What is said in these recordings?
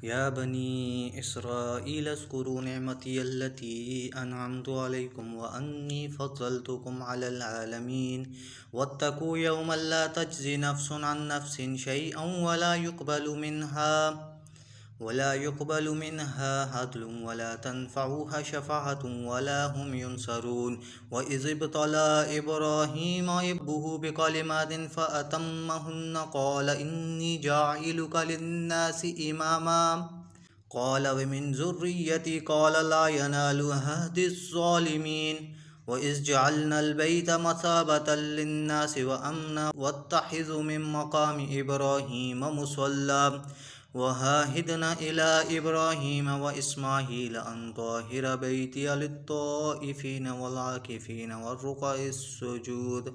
يا بني إسرائيل اذكروا نعمتي التي أنعمت عليكم وأني فضلتكم على العالمين واتقوا يوما لا تجزي نفس عن نفس شيئا ولا يقبل منها عدل ولا تنفعها شفاعة ولا هم ينصرون. وإذ ابتلى إبراهيم ربه بكلمات فأتمهن قال إني جاعلك للناس إماما قال ومن ذريتي قال لا ينال عهد الظالمين. وإذ جعلنا البيت مثابة للناس وأمنا واتخذوا من مقام إبراهيم مصلى وعهدنا إلى إبراهيم وإسماعيل أن طهر بيتي للطائفين والعاكفين والركع السجود.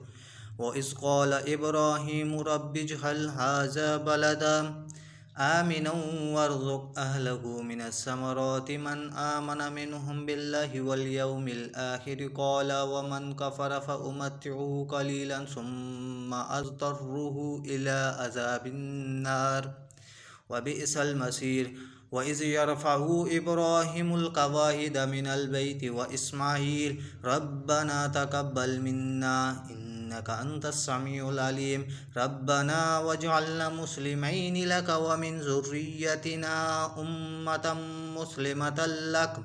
وإذ قال إبراهيم رب اجعل هذا بلدا آمنا وارزق أهله من الثمرات من آمن منهم بالله واليوم الآخر قال ومن كفر فأمتعه قليلا ثم أضطره إلى عذاب النار وبئس المصير. وإذ يرفع إبراهيم القواعد من البيت وإسماعيل ربنا تقبل منا إنك أنت السميع العليم ربنا واجعلنا مسلمين لك ومن ذريتنا أمة مسلمة لك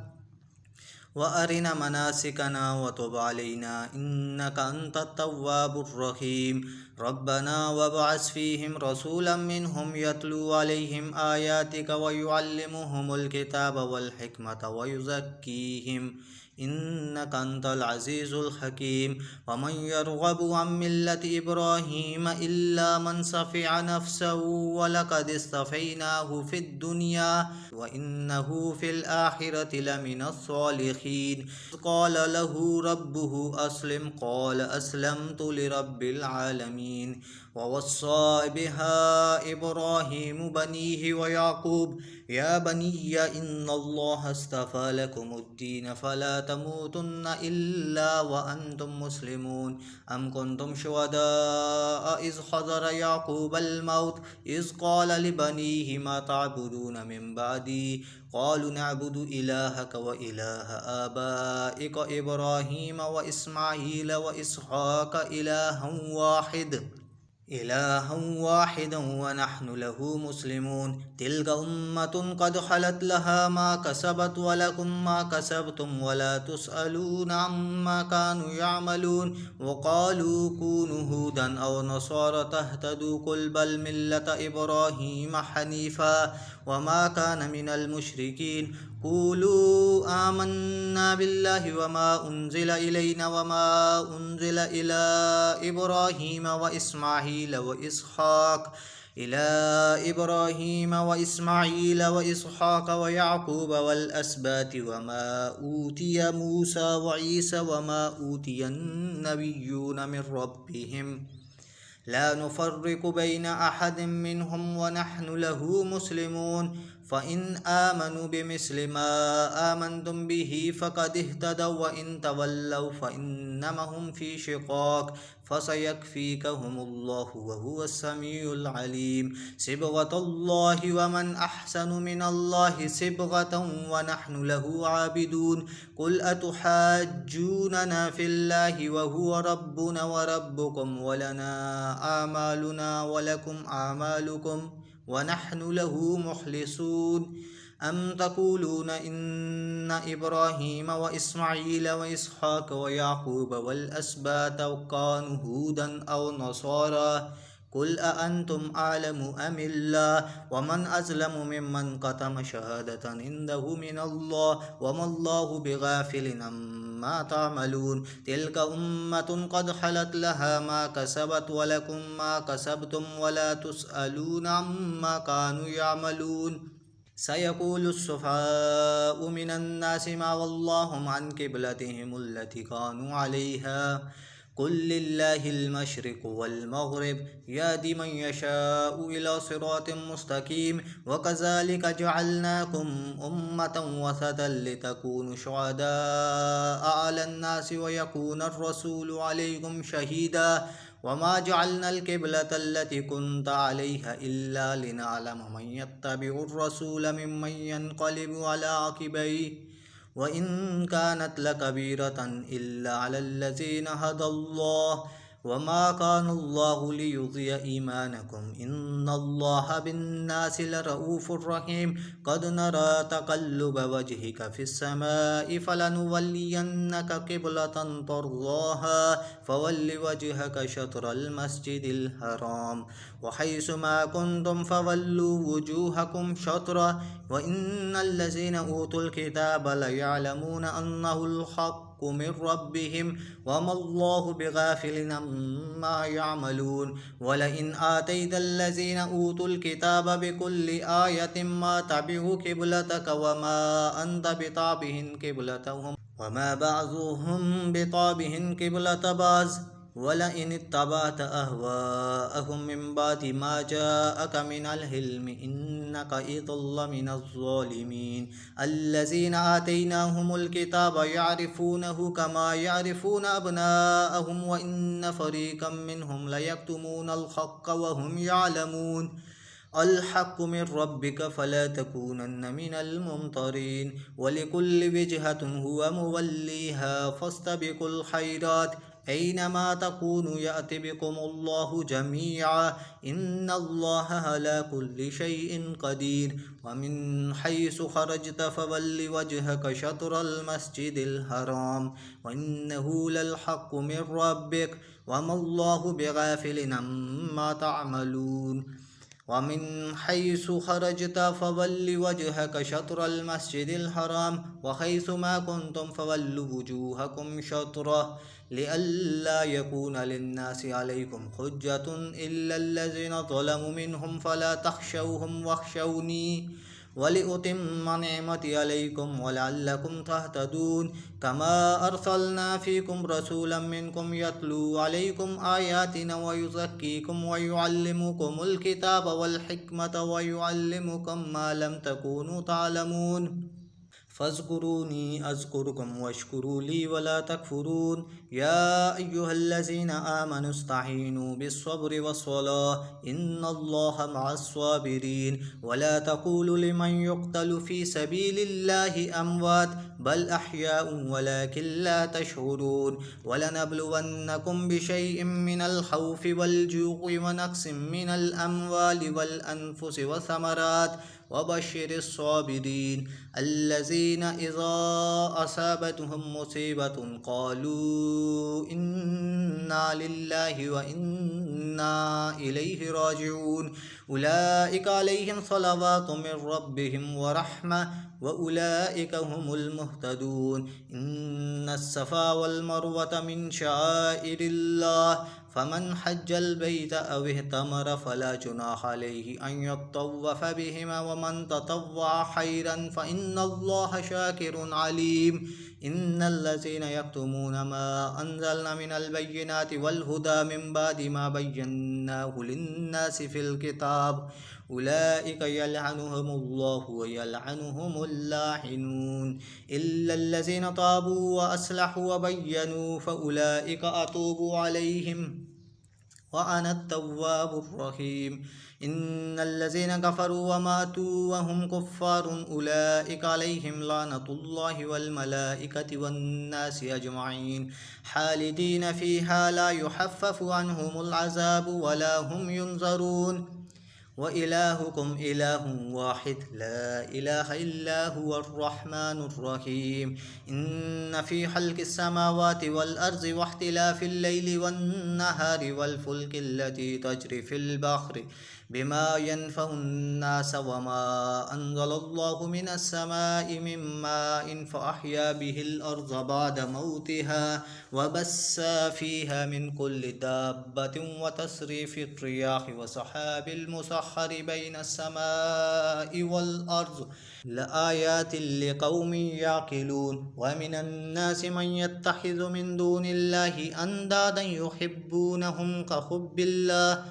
وأرنا مناسكنا وتب علينا إنك أنت التواب الرحيم ربنا وابعث فيهم رسولا منهم يتلو عليهم آياتك ويعلمهم الكتاب والحكمة ويزكيهم إنك أنت العزيز الحكيم. ومن يرغب عن ملة إبراهيم إلا من سفع نفسه ولقد اصطفيناه في الدنيا وإنه في الآخرة لمن الصالحين. قال له ربه أسلم قال أسلمت لرب العالمين. ووصى بها إبراهيم بنيه ويعقوب يا بني إن الله اصطفى لكم الدين فلا تموتن إلا وأنتم مسلمون أم كنتم شهداء إذ حضر يعقوب الموت إذ قال لبنيه ما تعبدون من بعدي قالوا نعبد إلهك وإله آبائك إبراهيم وإسماعيل وإسحاق إلها واحدا ونحن له مسلمون تلك أمة قد خلت لها ما كسبت ولكم ما كسبتم ولا تسألون عما كانوا يعملون. وقالوا كونوا هودا أو نصارى تهتدوا قل بل ملة إبراهيم حنيفا وما كان من المشركين قولوا آمنا بالله وما أنزل إلينا وما أنزل إلى إبراهيم وإسماعيل وإسحاق ويعقوب والأسباط وما أوتي موسى وعيسى وما أوتي النبيون من ربهم لا نفرق بين أحد منهم ونحن له مسلمون. فإن آمنوا بمثل ما آمنتم به فقد اهتدوا وإن تولوا فإنما هم في شقاق فسيكفيكهم الله وهو السميع العليم. صبغة الله ومن أحسن من الله صبغة ونحن له عابدون. قل أتحاجوننا في الله وهو ربنا وربكم ولنا أعمالنا ولكم أعمالكم ونحن له مخلصون. أم تقولون إن إبراهيم وإسماعيل وإسحاق ويعقوب والأسباط كانوا هودا أو نصارى قل أأنتم أعلم أم الله ومن أظلم ممن كتم شهادة عنده من الله وما الله بغافل عما تعملون. تلك أمة قد خلت لها ما كسبت ولكم ما كسبتم ولا تسألون عما كانوا يعملون. سيقول السفهاء من الناس ما ولاهم عن قبلتهم التي كانوا عليها قل لله المشرق والمغرب يهدي من يشاء إلى صراط مستقيم. وكذلك جعلناكم أمة وسطا لتكونوا شهداء على الناس ويكون الرسول عليكم شهيدا وما جعلنا القبلة التي كنت عليها إلا لنعلم من يتبع الرسول ممن ينقلب على عقبيه وإن كانت لكبيرة إلا على الذين هدى الله وما كان الله ليضيع إيمانكم إن الله بالناس لرؤوف رحيم قد نرى تقلب وجهك في السماء فلنولينك قبلة ترضاها فول وجهك شطر المسجد الحرام وحيث ما كنتم فولوا وجوهكم شطره وإن الذين أوتوا الكتاب ليعلمون أنه الحق من ربهم وما الله بغافل عما يعملون ولئن آتيت الذين أوتوا الكتاب بكل آية ما تبعوا قبلتك وما أنت بتابع قبلتهم وما بعضهم بتابع قبلة بعض ولئن اتبعت أهواءهم من بعد ما جاءك من العلم إنك إذا لمن الظالمين الذين آتيناهم الكتاب يعرفونه كما يعرفون أبناءهم وإن فريقا منهم ليكتمون الحق وهم يعلمون الحق من ربك فلا تكونن من الممترين ولكل وجهة هو موليها فاستبقوا الخيرات أينما تكونوا يأتي بكم الله جميعا إن الله على كل شيء قدير ومن حيث خرجت فول وجهك شطر المسجد الحرام وإنه للحق من ربك وما الله بغافل عما تعملون ومن حيث خرجت فول وجهك شطر المسجد الحرام وحيث ما كنتم فولوا وجوهكم شطره لئلا يكون للناس عليكم حجة إلا الذين ظلموا منهم فلا تخشوهم واخشوني ولأتم نعمتي عليكم ولعلكم تهتدون كما أرسلنا فيكم رسولا منكم يتلو عليكم آياتنا ويزكيكم ويعلمكم الكتاب والحكمة ويعلمكم ما لم تكونوا تعلمون فاذكروني أذكركم واشكروا لي ولا تكفرون يا أيها الذين آمنوا استعينوا بالصبر والصلاة إن الله مع الصابرين ولا تقولوا لمن يقتل في سبيل الله أموات بل أحياء ولكن لا تشعرون ولنبلونكم بشيء من الخوف والجوع ونقص من الأموال والأنفس والثمرات وبشر الصابرين الذين إذا أصابتهم مصيبة قالوا إنا لله وإنا إليه راجعون أولئك عليهم صلوات من ربهم ورحمة وأولئك هم المهتدون إن الصفا والمروة من شعائر الله فمن حج البيت أو اهتمر فلا جناح عليه أن يطوف بهما ومن تطوع خيرا فإن الله شاكر عليم إن الذين يكتمون ما أنزلنا من البينات والهدى من بعد ما بيناه للناس في الكتاب أولئك يلعنهم الله ويلعنهم اللاعنون إلا الذين تابوا وأصلحوا وبينوا فأولئك أتوب عليهم وأنا التواب الرحيم إن الذين كفروا وماتوا وهم كفار أولئك عليهم لعنة الله والملائكة والناس أجمعين خالدين فيها لا يخفف عنهم العذاب ولا هم ينظرون وإلهكم إله واحد لا إله إلا هو الرحمن الرحيم إن في خلق السماوات والأرض واختلاف الليل والنهار والفلك التي تجري في البحر بما ينفع الناس وما أنزل الله من السماء من ماء فأحيا به الأرض بعد موتها وبث فيها من كل دابة وتصريف الرياح وسحاب المسخر بين السماء والأرض لآيات لقوم يعقلون ومن الناس من يتخذ من دون الله أندادا يحبونهم كحب الله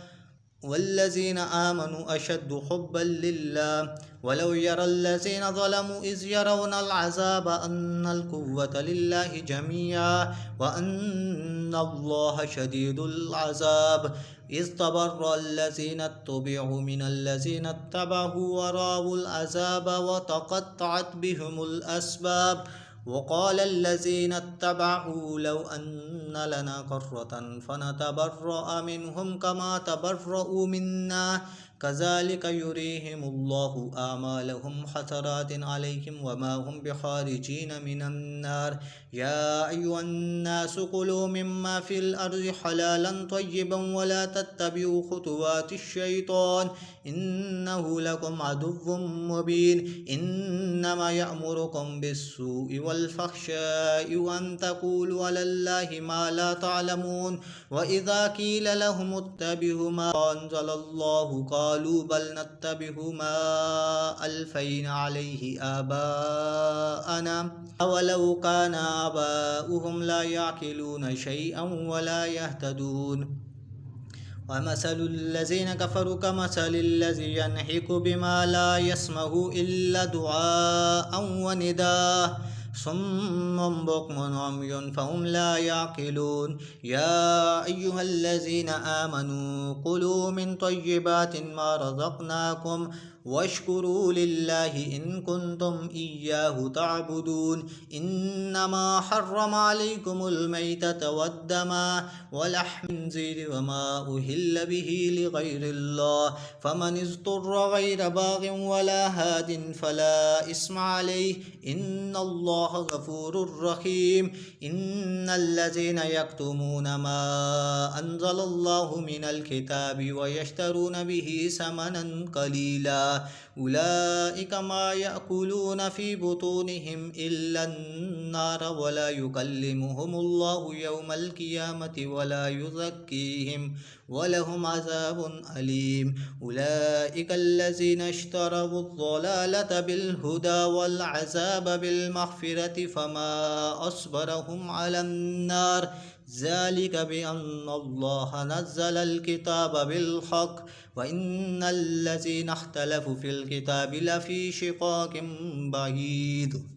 والذين آمنوا أشد حبا لله ولو يرى الذين ظلموا إذ يرون العذاب أن القوة لله جميعا وأن الله شديد العذاب إذ تبرأ الذين اتبعوا من الذين اتبعوا ورأوا العذاب وتقطعت بهم الأسباب وقال الذين اتبعوا لو أن لنا كرة فنتبرأ منهم كما تبرأوا منا كذلك يريهم الله أعمالهم حسرات عليهم وما هم بخارجين من النار يا أيها الناس كلوا مما في الأرض حلالا طيبا ولا تتبعوا خطوات الشيطان إنه لكم عدو مبين إنما يأمركم بالسوء والفحشاء وأن تقولوا على الله ما لا تعلمون وإذا قيل لهم اتبعوا ما أنزل الله قالوا بل نتبع ما ألفينا عليه آباءنا أولو كان آباؤهم لا يعقلون شيئا ولا يهتدون ومثل الذين كفروا كمثل الذي ينحك بما لا يسمع إلا دعاء ونداء صم بكم عمي فهم لا يعقلون يا أيها الذين آمنوا كلوا من طيبات ما رزقناكم واشكروا لله إن كنتم إياه تعبدون إنما حرم عليكم الميتة والدم ولحم الخنزير وما أهل به لغير الله فمن اضطر غير باغ ولا هاد فلا إثم عليه إن الله غفور رحيم إن الذين يكتمون ما أنزل الله من الكتاب ويشترون به ثمنا قليلا أولئك ما يأكلون في بطونهم إلا النار ولا يكلمهم الله يوم القيامة ولا يزكيهم ولهم عذاب أليم أولئك الذين اشتروا الضلالة بالهدى والعذاب بالمغفرة فما أصبرهم على النار ذلك بأن الله نزل الكتاب بالحق وإن الذين اختلفوا في الكتاب لفي شقاق بعيد